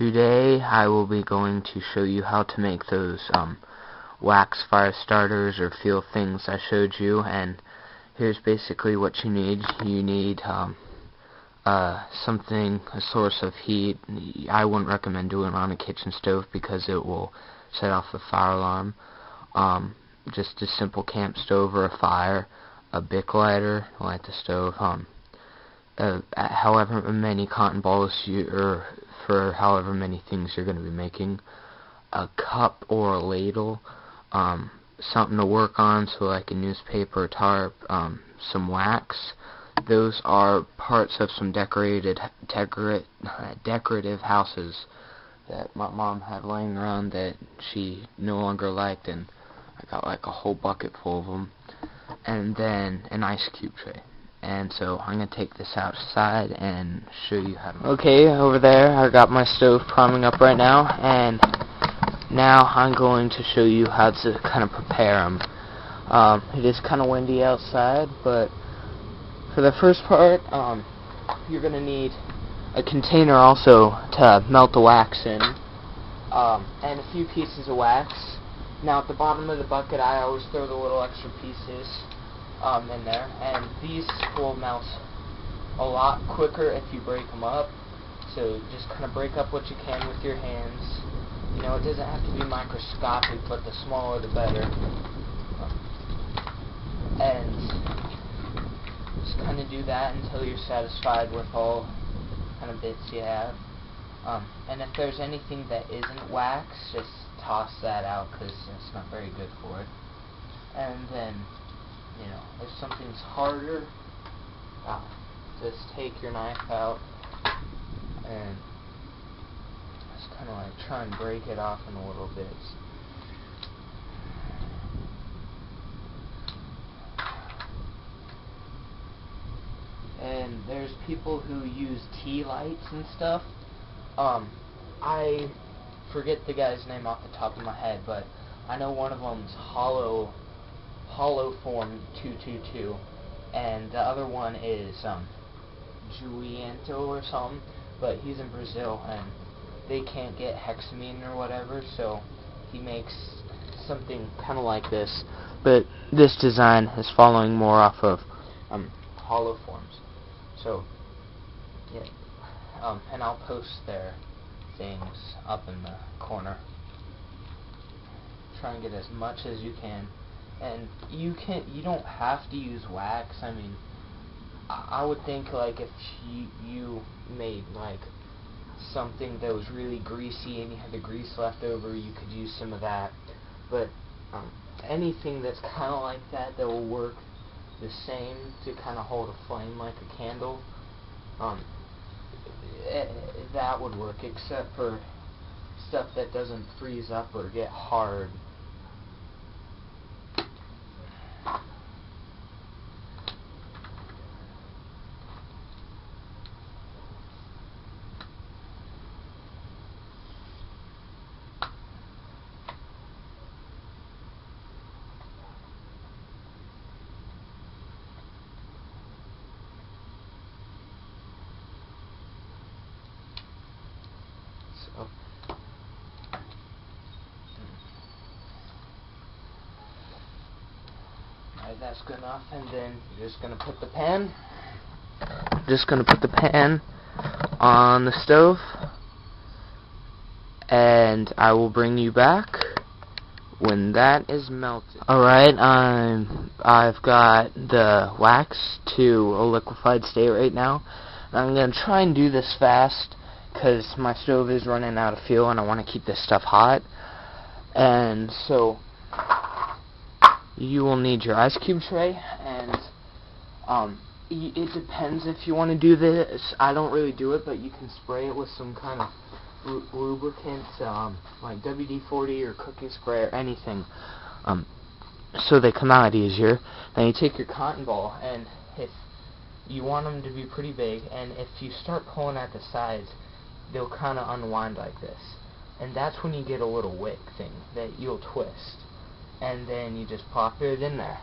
Today I will be going to show you how to make those wax fire starters or fuel things I showed you, and here's basically what you need. You need something, a source of heat. I wouldn't recommend doing it on a kitchen stove because it will set off the fire alarm. Just a simple camp stove or a fire, a Bic lighter to light the stove, however many cotton balls or for however many things you're going to be making, a cup or a ladle, something to work on, so like a newspaper, tarp, some wax. Those are parts of some decorative houses that my mom had laying around that she no longer liked, and I got like a whole bucket full of them. And then an ice cube tray. And so I'm going to take this outside and show you how to... Okay, over there I got my stove priming up right now, and now I'm going to show you how to kind of prepare them. It is kind of windy outside, but for the first part, you're going to need a container also to melt the wax in, and a few pieces of wax. Now at the bottom of the bucket I always throw the little extra pieces in there, and these will melt a lot quicker if you break them up. So just kind of break up what you can with your hands. You know, it doesn't have to be microscopic, but the smaller the better. And just kind of do that until you're satisfied with all kind of bits you have. And if there's anything that isn't wax, just toss that out because it's not very good for it. And then, you know, if something's harder, just take your knife out and just kind of like try and break it off in little bits. And there's people who use tea lights and stuff. I forget the guy's name off the top of my head, but I know one of them's Hollow Form 222, and the other one is giutoniolo or something, but he's in Brazil and they can't get hexamine or whatever, so he makes something kind of like this, but this design is following more off of hollow forms. So yeah, and I'll post their things up in the corner. Try and get as much as you can. And you don't have to use wax. I mean, I would think like if you made like something that was really greasy and you had the grease left over, you could use some of that. But anything that's kind of like that will work the same to kind of hold a flame like a candle. That would work, except for stuff that doesn't freeze up or get hard. So, alright, that's good enough, and then you're just gonna put the pan. On the stove, and I will bring you back when that is melted. Alright, I've got the wax to a liquefied state right now. I'm gonna try and do this fast because my stove is running out of fuel and I want to keep this stuff hot. And so you will need your ice cube tray, and it depends if you want to do this. I don't really do it, but you can spray it with some kind of lubricant, like WD-40 or cooking spray or anything, so they come out easier. Then you take your cotton ball, and if you want them to be pretty big, and if you start pulling at the sides, they'll kind of unwind like this, and that's when you get a little wick thing that you'll twist, and then you just pop it in there,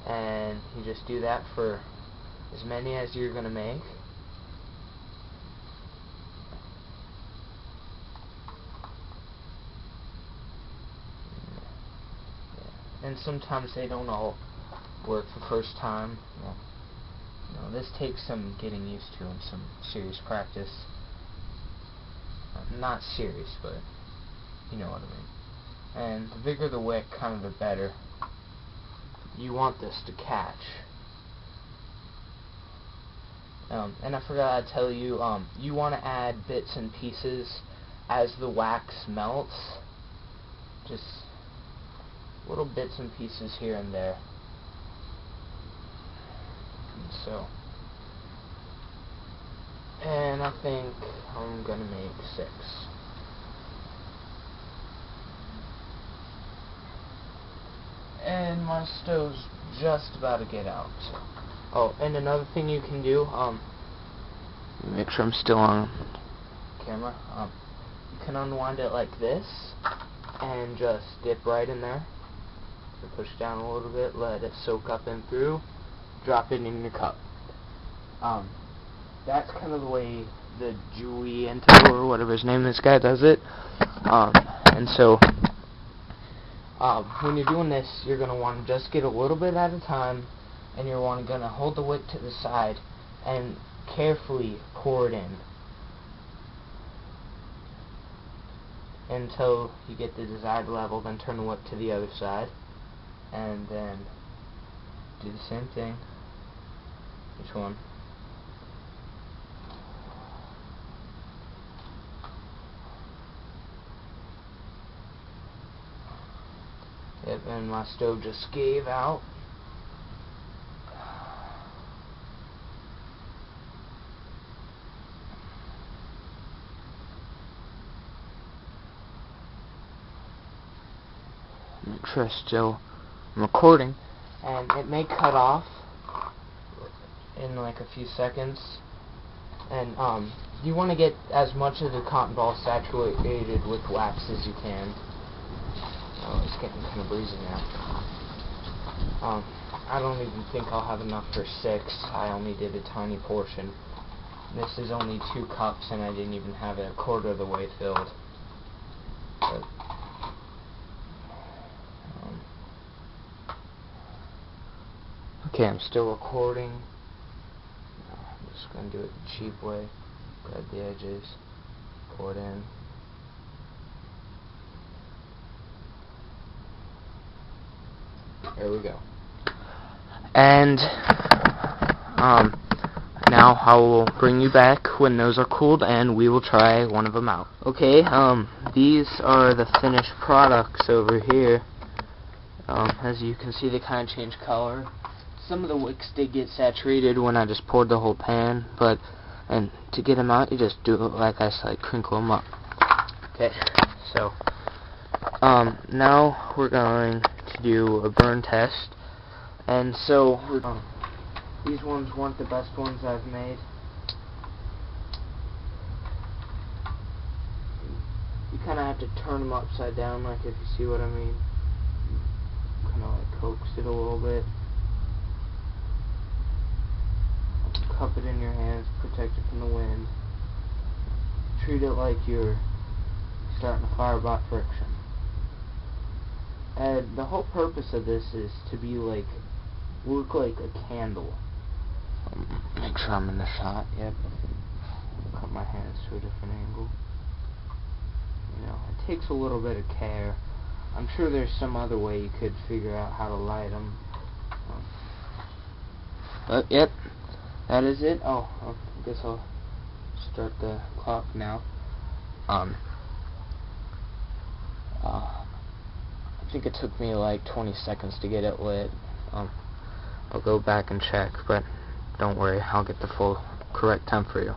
and you just do that for as many as you're gonna make. and sometimes they don't all work the first time. Well, this takes some getting used to and some serious practice. Not serious, but you know what I mean. And the bigger the wick, kind of the better. You want this to catch. And I forgot to tell you, you want to add bits and pieces as the wax melts. Just little bits and pieces here and there. And I think I'm gonna make 6. And my stove's just about to get out. Oh, and another thing you can do, make sure I'm still on camera. You can unwind it like this, and just dip right in there. So push down a little bit, let it soak up and through, drop it in your cup. That's kind of the way the giutoniolo, or whatever his name, this guy does it. And so, when you're doing this, you're going to want to just get a little bit at a time, and you're going to hold the wick to the side and carefully pour it in until you get the desired level. Then turn the wick to the other side, and then do the same thing. Which one? Yep, and my stove just gave out. Make sure I'm recording, and it may cut off in like a few seconds. And you want to get as much of the cotton ball saturated with wax as you can. Oh, it's getting kind of breezy now. I don't even think I'll have enough for 6. I only did a tiny portion. This is only 2 cups, and I didn't even have it a quarter of the way filled. But, okay, I'm still recording. I'm just going to do it the cheap way. Grab the edges, pour it in. There we go. And now I will bring you back when those are cooled, and we will try one of them out. Okay, these are the finished products over here. As you can see, they kind of change color. Some of the wicks did get saturated when I just poured the whole pan, and to get them out, you just do it like I said, crinkle them up. Okay, so now we're going to do a burn test, and so these ones weren't the best ones I've made. You kind of have to turn them upside down, like if you see what I mean. Kind of like coax it a little bit. Cup it in your hands, protect it from the wind. Treat it like you're starting a fire by friction. And the whole purpose of this is to be like, work like a candle. Make sure I'm in the shot. Yep. Cut my hands to a different angle. You know, it takes a little bit of care. I'm sure there's some other way you could figure out how to light them. But yep, that is it. Oh, I guess I'll start the clock now. I think it took me like 20 seconds to get it lit. I'll go back and check, but don't worry, I'll get the full correct time for you.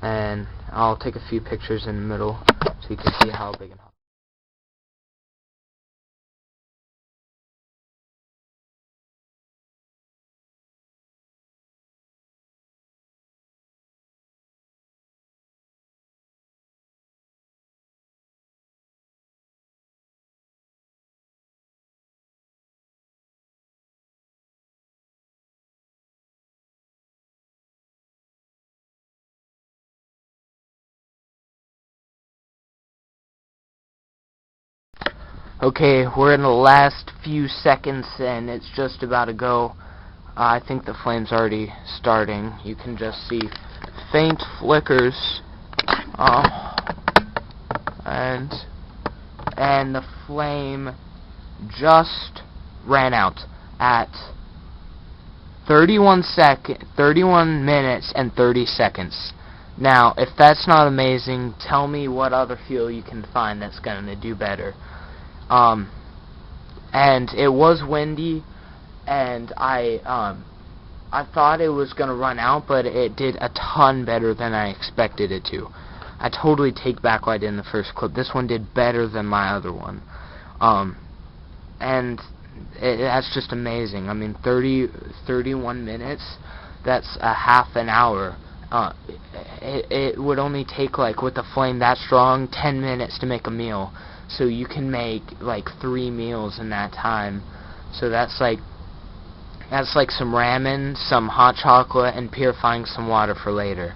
And I'll take a few pictures in the middle so you can see how big and how Okay, we're in the last few seconds and it's just about to go. I think the flame's already starting. You can just see faint flickers. And the flame just ran out at 31 minutes and 30 seconds. Now, if that's not amazing, tell me what other fuel you can find that's going to do better. And it was windy, and I thought it was going to run out, but it did a ton better than I expected it to. I totally take back what I did in the first clip. This one did better than my other one. And that's just amazing. I mean, 31 minutes, that's a half an hour. It would only take, like, with a flame that strong, 10 minutes to make a meal. So you can make, like, 3 meals in that time. So that's like some ramen, some hot chocolate, and purifying some water for later.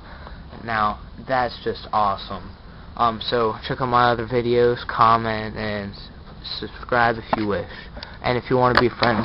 Now, that's just awesome. So check out my other videos, comment, and subscribe if you wish. And if you want to be friends